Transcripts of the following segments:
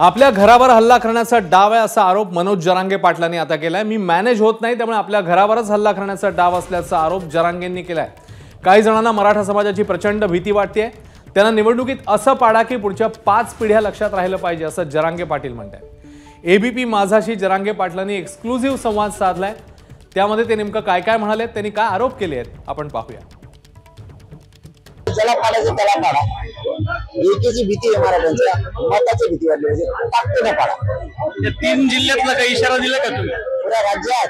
आपल्या घरावर हल्ला करण्याचा डाव आहे असा आरोप मनोज जरांगे पाटलांनी आता केलाय। मी मॅनेज होत नाही त्यामुळे आपल्या घरावरच हल्ला करण्याचा डाव असल्याचा आरोप जरांगेंनी केलाय। काही जणांना मराठा समाजाची प्रचंड भीती वाटते। त्यांना निवडणुकीत असं पाडा की पुढच्या 5 पिढ्या लक्षात राहिलं पाहिजे असं जरांगे पाटील म्हणतात। एबीपी माझाशी जरांगे पाटलांनी एक्सक्लुझिव्ह संवाद साधलाय। त्यामध्ये ते नेमकं काय काय म्हणाले, त्यांनी काय आरोप केले आहेत आपण पाहूया। त्याला पाडायचं त्याला पाडा, एकेची भीती आहे मराठ्यांच्या, मताची भीती वाटली म्हणजे ताकदीने पाडा। या 3 जिल्ह्यातला काही इशारा दिला का तुम्ही? पुऱ्या राज्यात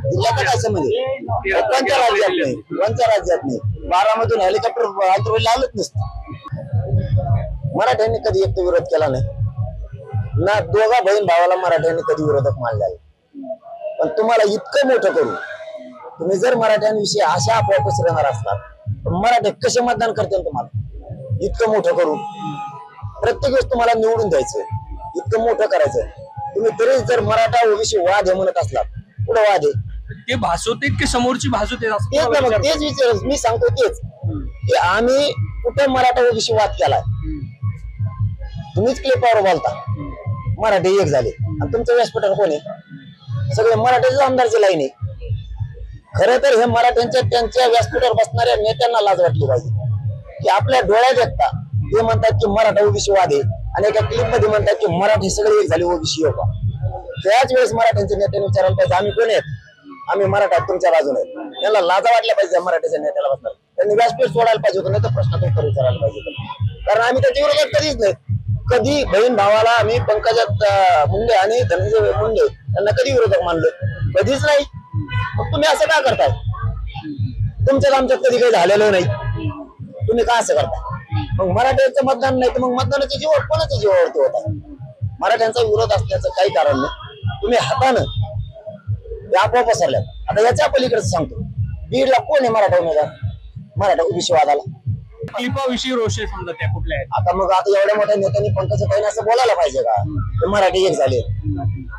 जिल्ह्यात काय समजे कोणत्या राज्यात नाही, कोणत्या राज्यात नाही। 12 मधून हेलिकॉप्टर आंतरवेळी आलंच नसतं। मराठ्यांनी कधी एक विरोध केला नाही ना, दोघा बहीण भावाला मराठ्यांनी कधी विरोधक मानला नाही। पण तुम्हाला इतकं मोठं करू, तुम्ही जर मराठ्यांविषयी अशा अफवा पसरवणार असतात मराठी कसे मतदान करतील तुम्हाला? इतकं मोठं करू, प्रत्येक वेळेस तुम्हाला निवडून द्यायचं, इतकं मोठं करायचं। तुम्ही तरी जर मराठा ओबीसी वाद हे म्हणत असलात, पुढे वाद आहे ते भासवते की समोरची भासवते? तेच ना, मग तेच विचार मी सांगतो तेच की आम्ही कुठे मराठा ओबीसी वाद केलाय? तुम्हीच क्लिपावर बोलता मराठी एक झाले आणि तुमचं व्यासपीठावर कोण आहे? सगळे मराठ्याचे आमदारची लाईन आहे। खरं तर हे मराठ्यांच्या त्यांच्या व्यासपीठावर बसणाऱ्या नेत्यांना लाज वाटली पाहिजे की आपल्या डोळ्यात एकता ते म्हणतात की मराठा ओबीसी वाद आहे आणि एका क्लिप मध्ये म्हणतात की मराठी सगळे एक झाले ओबीसी का। त्याच वेळेस मराठ्यांच्या नेत्यांनी विचारायला पाहिजे आम्ही कोण आहेत? आम्ही मराठा तुमच्या बाजूने आहेत। त्यांना लाजा वाटल्या पाहिजे मराठ्याच्या नेत्याला बसणार, त्यांनी व्यासपीठ सोडायला पाहिजे होतं, नाही तर प्रश्नाचं उत्तर विचारायला पाहिजे। कारण आम्ही त्याच्या विरोधात कधीच नाही, कधी बहीण भावाला आम्ही पंकजात मुंडे आणि धनंजय मुंडे यांना कधी विरोधक मानलं? कधीच नाही। मग तुम्ही असं का करताय? तुमच्यात आमच्यात कधी काही झालेलं नाही, तुम्ही का असं करताय? मग मराठ्यांचं मतदान नाही तर मग मतदानाच्या जीवावर कोणाच्या जीवावरती होता? मराठ्यांचा विरोध असण्याचं काही कारण नाही। तुम्ही हातानं अफवा पसरल्या। आता याच्या पलीकडे सांगतो, बीडला कोण आहे मराठा उमेदवार मराठा ओबीसी वादाला? क्लिपाविषयी रोषे समजा त्या कुठल्या आहेत? आता मग आता एवढ्या मोठ्या नेत्यांनी पंकजा ताईंना असं बोलायला पाहिजे का ते मराठी एक झाले?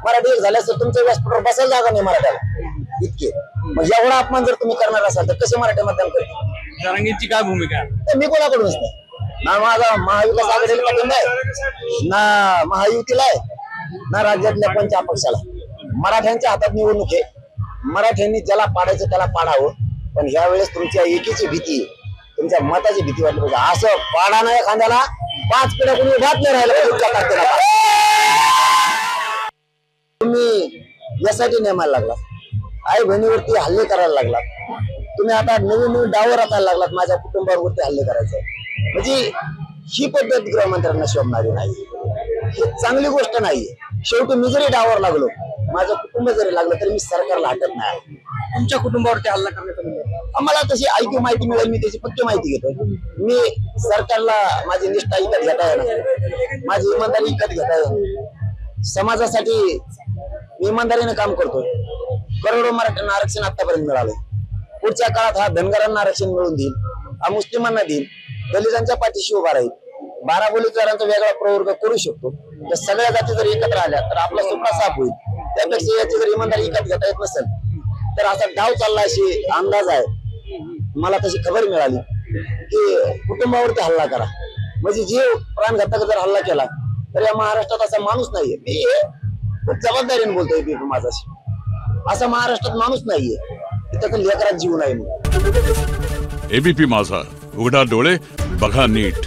मराठी एक झाल्यास तर तुमच्या व्यासपीठावर बसायला जागा नाही मराठ्याला इतके। मग एवढा अपमान जर तुम्ही करणार असाल तर कसे मराठी मतदान करतील? जरांगेंची काय भूमिका आहे? मी कोणाकडूनच नाही ना, माझा महाविकास आघाडीला पाठिंबा आहे ना, महायुतीला आहे ना, राज्यातल्या कोणत्या पक्षाला। मराठ्यांच्या हातात निवडणूक आहे, मराठ्यांनी ज्याला पाडायचं त्याला पाडावं। पण ह्या वेळेस तुमच्या एकीची भीती आहे, तुमच्या मताची भीती वाटली पाहिजे। असं पाडा नाही एखाद्याला 5 पिढ्या कोणी उभाच नाही राहिलं। तुम्ही यासाठी नेमायला लागला, आई बहिणीवरती हल्ले करायला लागलात, तुम्ही आता नवीन डाव रचायला लागलात माझ्या कुटुंबावरती हल्ले करायचं। म्हणजे ही पद्धत गृहमंत्र्यांना शोभणारी नाही, ही चांगली गोष्ट नाहीये। शेवटी मी जरी डावावर लागलो, माझं कुटुंब जरी लागलं तरी मी सरकारला हटत नाही। तुमच्या कुटुंबावरती हल्ला करण्याचा आम्हाला तशी ऐकू माहिती मिळेल, मी त्याची पक्की माहिती घेतोय। मी सरकारला माझी निष्ठा विकत घेता येणार, माझी इमानदारी विकत घेता येणार। समाजासाठी मी इमानदारीने काम करतोय। करोडो मराठ्यांना आरक्षण आतापर्यंत मिळालंय, पुढच्या काळात हा धनगरांना आरक्षण मिळवून देईल, हा मुस्लिमांना देईल, दलितांच्या पाठीशी उभा राहील, 12 बोलीकारांचा वेगळा प्रवर्ग करू शकतो। तर सगळ्या जाती जर एकत्र आल्या तर आपला सुपडा साफ होईल। त्यापेक्षा याची जर इमानदारी विकत घेता येत नसेल तर असा डाव चालला अशी अंदाज आहे। मला तशी खबर मिळाली की कुटुंबावरती हल्ला करा म्हणजे जे प्राणघातक जर हल्ला केला तर या महाराष्ट्रात असा माणूस नाहीये। मी खूप जबाबदारीने बोलतोय एबीपी माझाशी, असा महाराष्ट्रात माणूस नाहीये त्याचा लेकरात जीव नाही। एबीपी माझा, उघडा डोळे बघा नीट।